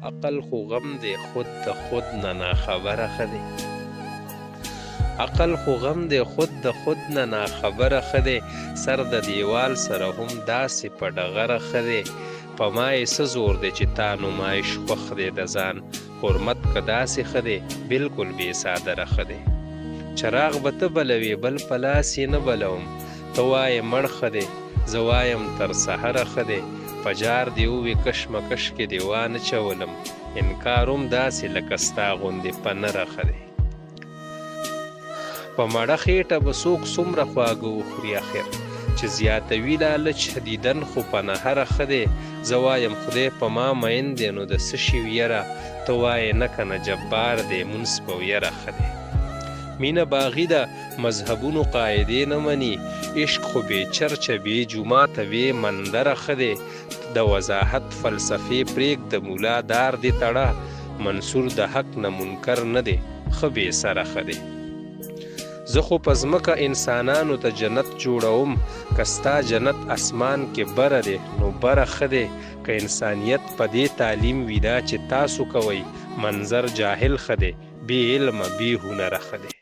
عقل خو غم دی خود د خود نه ناخبره ښه دی. عقل خو غم دی خود د خود نه ناخبره ښه دی. سر د دیوال سره هم داسې په ډغره ښه دی. په ما یې څه زور دی چې تا نمایش خوښ دی د ځان. حرمت که داسې ښه دی بلکل بې صادره ښه دی. چراغ به ته بلوې بل په لاس یې نه بلوم. ته وایې مړ ښه دی زه وایم تر سحره ښه دی. په جار دې ووې کشمکش کې دې وانه چولم. انکار هم داسې لکه ستا غوندې په نره ښه دی. په مړه خېټه به څوک څومره خواږه وخوري اخر چې زیاتوي لالچ دیدن خو په نهره ښه دی. زه وایم خدای په ما مین دی نو د څه شي ویره. ته وایې نه که نه جبار دی مونځ په ویره ښه دی. مینه باغي ده مذهبونو قاعدې نه مني. عشق خو بې چرچه بې جوماته وې مندره ښه دی. د وضاحت فلسفې پرېږده مولا دار دې تړه. منصور د حق نه منکر نه دی ښه بې سره ښه دی. زه خو په ځمکه انسانانو ته جنت جوړوم. که ستا جنت اسمان کې بره دی نو بره ښه دی. که انسانیت په دې تعلیم وي دا چې تاسو کوئ منظر جاهل ښه دی. بې علمه بې هنره ښه دی.